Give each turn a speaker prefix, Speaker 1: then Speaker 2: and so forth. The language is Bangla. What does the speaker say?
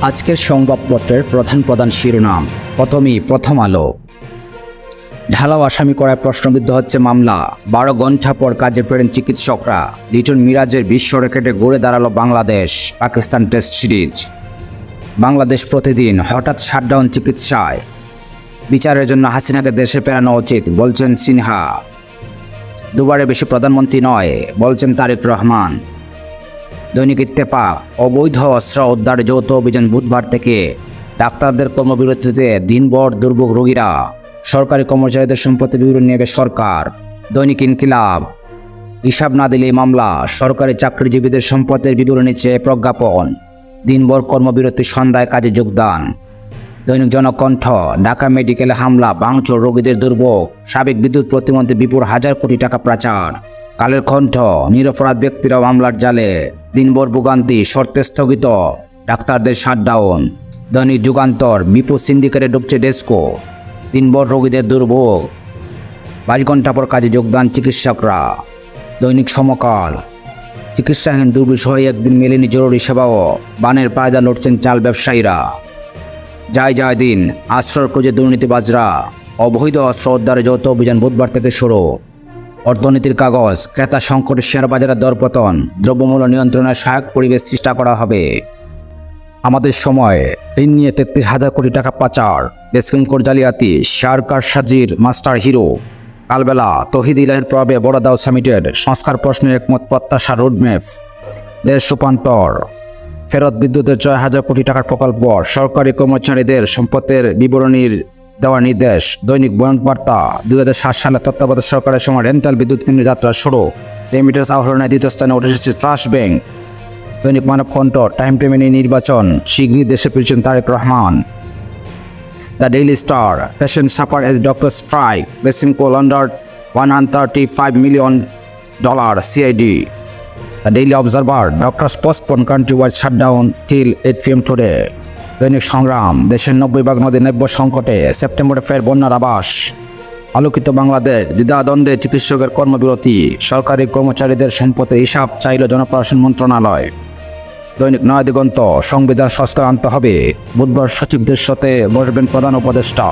Speaker 1: আজকের সংবাদপত্রের প্রধান শিরোনাম। প্রথম আলো। ঢালাও আসামি করায় প্রশ্নবিদ্ধ হচ্ছে মামলা। 12 ঘণ্টা পর কাজে ফেরেন চিকিৎসকরা। লিটন মিরাজের বিশ্ব রেকর্ডে গড়ে দাঁড়ালো বাংলাদেশ পাকিস্তান টেস্ট সিরিজ। বাংলাদেশ প্রতিদিন হঠাৎ শাটডাউন চিকিৎসায়। বিচারের জন্য হাসিনাকে দেশে ফেরানো উচিত বলছেন সিনহা। দুবারের বেশি প্রধানমন্ত্রী নয় বলছেন তারেক রহমান। দৈনিক ইত্তেফাক। অবৈধ অস্ত্র উদ্ধার যৌথ অভিযান বুধবার থেকে। ডাক্তারদের কর্মবিরতিতে দিনভর দুর্ভোগ রোগীরা। সরকারি কর্মচারীদের সম্পত্তি বিবরণ নেবে সরকার। দৈনিক ইনকিলাব। হিসাব না দিলে মামলা। সরকারি চাকরিজীবীদের সম্পত্তির বিবরণী চেয়ে প্রজ্ঞাপন। দিনভর কর্মবিরতি, সন্ধ্যায় কাজে যোগদান। দৈনিক জনকণ্ঠ। ঢাকা মেডিকেলে হামলা, ভাঙচুর, রোগীদের দুর্ভোগ। সাবেক বিদ্যুৎ প্রতিমন্ত্রী বিপুল হাজার কোটি টাকা পাচার। কালের কণ্ঠ। নিরপরাধ ব্যক্তিরা মামলার জালে। দিনভর ভোগান্তি, শর্তে স্থগিত ডাক্তারদের শাটডাউন। দৈনিক যুগান্তর। বিপুল সিন্ডিকেটে ডুবছে ডেস্কো। দিনভর রোগীদের দুর্ভোগ। 22 ঘণ্টা পর কাজে যোগদান চিকিৎসকরা। দৈনিক সমকাল। চিকিৎসাহীন দুর্বিষহ একদিন মেলেনি জরুরি সেবাও। বানের পায়দা লড়ছেন চাল ব্যবসায়ীরা। যায় দিন, আশ্রয়ের খোঁজে দুর্নীতিবাজরা। অবৈধ অস্ত্র উদ্ধারে যৌথ অভিযান বুধবার থেকে শুরু। অর্থনীতির কাগজ। ক্রেতা সংকটে শেয়ার বাজারের দরপতন। দ্রব্যমূল্য নিয়ন্ত্রণের সহায়ক পরিবেশ চেষ্টা করা হবে। আমাদের সময়। ঋণ নিয়ে 33,000 কোটি টাকা পাচার। বেসকিং কোড জালিয়াতি, শেয়ার কারসাজির মাস্টার হিরো। কালবেলা। তৌহিদ ইলাহির প্রভাবে বড়দাও সামিটের সংস্কার প্রশ্নে একমত, প্রত্যাশা রোডম্যাপ। দেশ রূপান্তর। ফেরত বিদ্যুতের 6,000 কোটি টাকার প্রকল্প। সরকারি কর্মচারীদের সম্পত্তির বিবরণীর দেওয়ার নির্দেশ। দৈনিক বয়ানবার্তা। 2007 সালে তত্ত্বাবধায়ক সরকারের সময় রেন্টাল বিদ্যুৎ কেন্দ্রের যাত্রা শুরু। রেমিটেন্স আহরণে দ্বিতীয় স্থানে উঠে এসেছে ট্রাস্ট ব্যাংক। দৈনিক মানবকণ্ঠ। টাইম টেবিলে নির্বাচন, শীঘ্রই দেশে ফিরছেন Tarique Rahman. The Daily Star. Patient suffer as doctor strike, basing coal under $135 million CID. The Daily Observer. Doctors postpone countrywide shutdown till 8 PM today. দৈনিক সংগ্রাম। দেশের 90 ভাগ নদী নব্য সংকটে, সেপ্টেম্বরে ফের বন্যার আভাস। আলোকিত বাংলাদেশ। দ্বিধাদ্বন্দ্বে চিকিৎসকের কর্মবিরতি। সরকারি কর্মচারীদের সম্পত্তির হিসাব চাইল জনপ্রশাসন মন্ত্রণালয়। দৈনিক নয়াদিগন্ত। সংবিধান সংস্কার আনতে হবে। বুধবার সচিবদের সাথে বসবেন প্রধান উপদেষ্টা।